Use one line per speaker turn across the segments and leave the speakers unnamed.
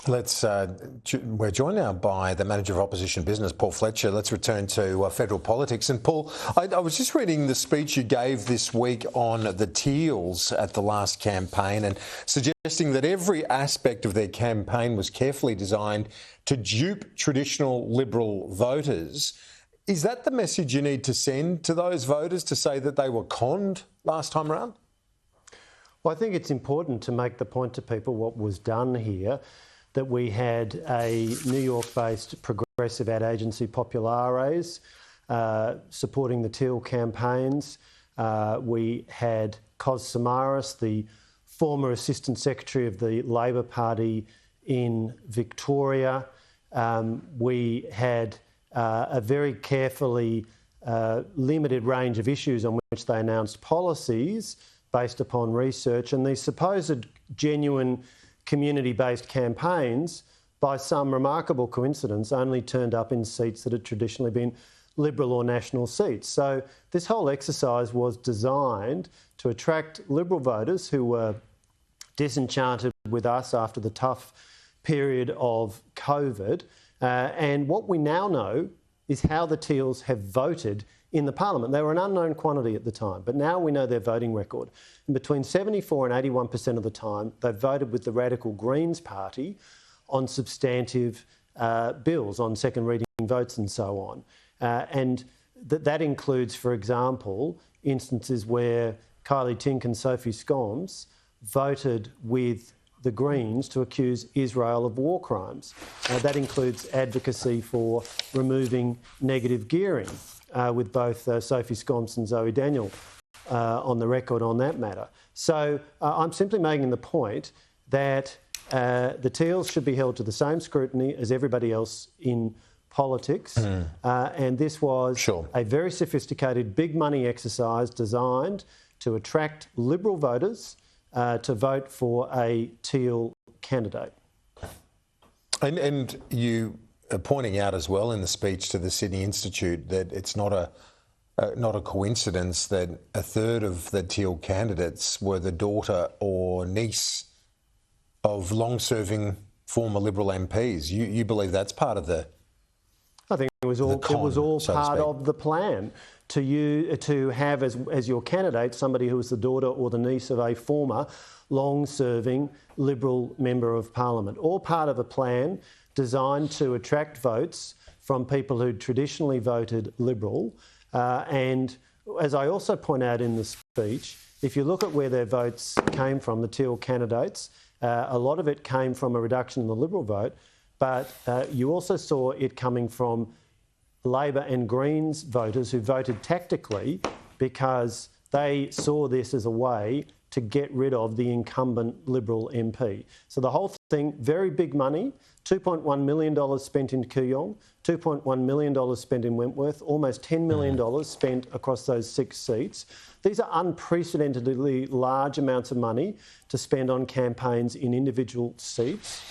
We're joined now by the Manager of Opposition Business, Paul Fletcher. Let's return to federal politics. And Paul, I was just reading the speech you gave this week on the Teals at the last campaign and suggesting that every aspect of their campaign was carefully designed to dupe traditional Liberal voters. Is that the message you need to send to those voters, to say that they were conned last time around?
Well, I think it's important to make the point to people what was done here, that we had a New York-based progressive ad agency, Populares, supporting the Teal campaigns. We had Kos Samaras, the former Assistant Secretary of the Labor Party in Victoria. We had a very carefully limited range of issues on which they announced policies based upon research, and these supposed genuine community-based campaigns, by some remarkable coincidence, only turned up in seats that had traditionally been Liberal or National seats. So this whole exercise was designed to attract Liberal voters who were disenchanted with us after the tough period of COVID. And what we now know is how the Teals have voted in the parliament. They were an unknown quantity at the time, but now we know their voting record. And between 74 and 81% of the time, they voted with the Radical Greens Party on substantive bills, on second reading votes and so on. And that includes, for example, instances where Kylie Tink and Sophie Scoms voted with the Greens to accuse Israel of war crimes. That includes advocacy for removing negative gearing, with both Sophie Scoms and Zoe Daniel on the record on that matter. So I'm simply making the point that the Teals should be held to the same scrutiny as everybody else in politics. And this was a very sophisticated, big money exercise designed to attract Liberal voters to vote for a Teal candidate.
And you are pointing out as well in the speech to the Sydney Institute that it's not a coincidence that a third of the Teal candidates were the daughter or niece of long-serving former Liberal MPs. You believe that's part of the...
I think it was all part of the plan to have as your candidate somebody who was the daughter or the niece of a former long-serving Liberal Member of Parliament. All part of a plan designed to attract votes from people who traditionally voted Liberal. And as I also point out in the speech, if you look at where their votes came from, the Teal candidates, a lot of it came from a reduction in the Liberal vote, but you also saw it coming from Labor and Greens voters who voted tactically because they saw this as a way to get rid of the incumbent Liberal MP. So the whole thing, very big money, $2.1 million spent in Kooyong, $2.1 million spent in Wentworth, almost $10 million spent across those 6 seats. These are unprecedentedly large amounts of money to spend on campaigns in individual seats.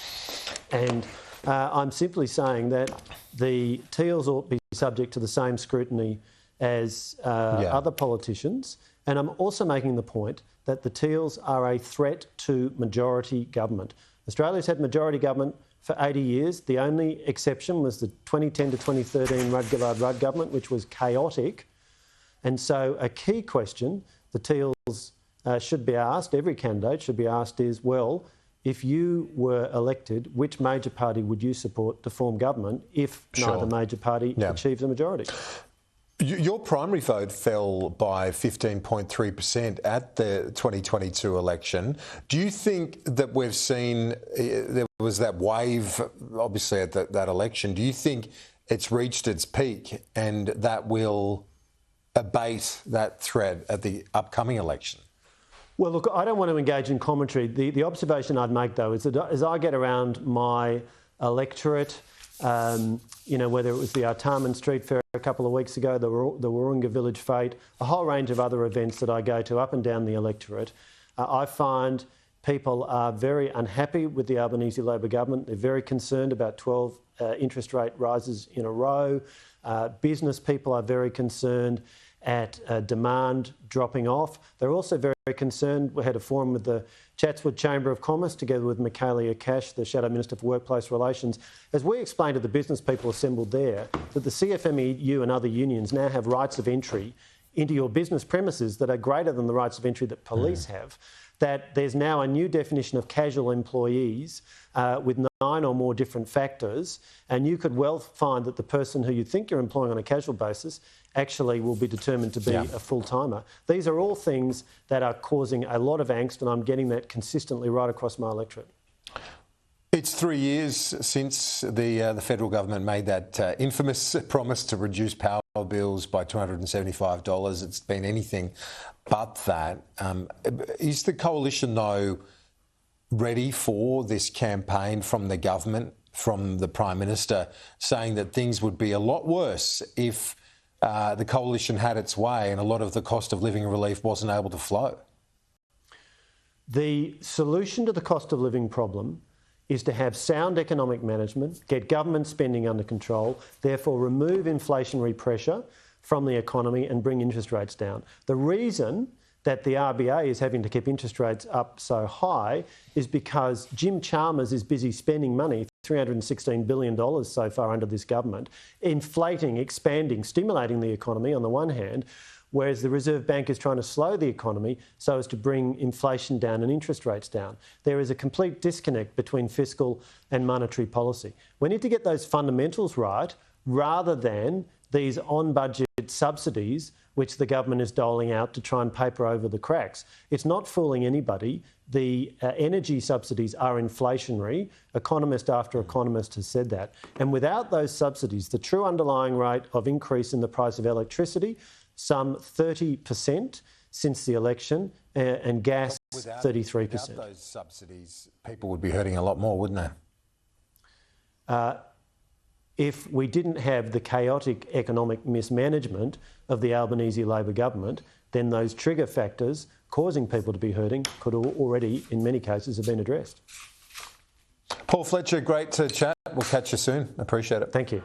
And I'm simply saying that the Teals ought to be subject to the same scrutiny as other politicians. And I'm also making the point that the Teals are a threat to majority government. Australia's had majority government for 80 years. The only exception was the 2010 to 2013 Rudd-Gillard-Rudd government, which was chaotic. And so a key question the Teals should be asked, every candidate should be asked is, well, if you were elected, which major party would you support to form government if neither major party achieves a majority?
Your primary vote fell by 15.3% at the 2022 election. Do you think that we've seen, there was that wave, obviously, at that election. Do you think it's reached its peak and that will abate that threat at the upcoming election?
Well, look, I don't want to engage in commentary. The observation I'd make, though, is that as I get around my electorate, whether it was the Artarmon Street Fair a couple of weeks ago, the Wahroonga Village Fete, a whole range of other events that I go to up and down the electorate, I find people are very unhappy with the Albanese Labor government. They're very concerned about 12 interest rate rises in a row. Business people are very concerned. at demand dropping off. They're also very concerned. We had a forum with the Chatswood Chamber of Commerce together with Michaelia Cash, the Shadow Minister for Workplace Relations, as we explained to the business people assembled there that the CFMEU and other unions now have rights of entry into your business premises that are greater than the rights of entry that police have, that there's now a new definition of casual employees with 9 or more different factors, and you could well find that the person who you think you're employing on a casual basis actually will be determined to be a full-timer. These are all things that are causing a lot of angst, and I'm getting that consistently right across my electorate.
It's 3 years since the federal government made that infamous promise to reduce power bills by $275. It's been anything but that. Is the coalition, though, ready for this campaign from the government, from the Prime Minister, saying that things would be a lot worse if the coalition had its way and a lot of the cost of living relief wasn't able to flow?
The solution to the cost of living problem is to have sound economic management, get government spending under control, therefore remove inflationary pressure from the economy and bring interest rates down. The reason that the RBA is having to keep interest rates up so high is because Jim Chalmers is busy spending money, $316 billion so far under this government, inflating, expanding, stimulating the economy on the one hand, whereas the Reserve Bank is trying to slow the economy so as to bring inflation down and interest rates down. There is a complete disconnect between fiscal and monetary policy. We need to get those fundamentals right rather than these on-budget subsidies which the government is doling out to try and paper over the cracks. It's not fooling anybody. The energy subsidies are inflationary. Economist after economist has said that. And without those subsidies, the true underlying rate of increase in the price of electricity, some 30% since the election, and gas, 33%.
Without those subsidies, people would be hurting a lot more, wouldn't they?
If we didn't have the chaotic economic mismanagement of the Albanese Labor government, then those trigger factors causing people to be hurting could already, in many cases, have been addressed.
Paul Fletcher, great to chat. We'll catch you soon. Appreciate it.
Thank you.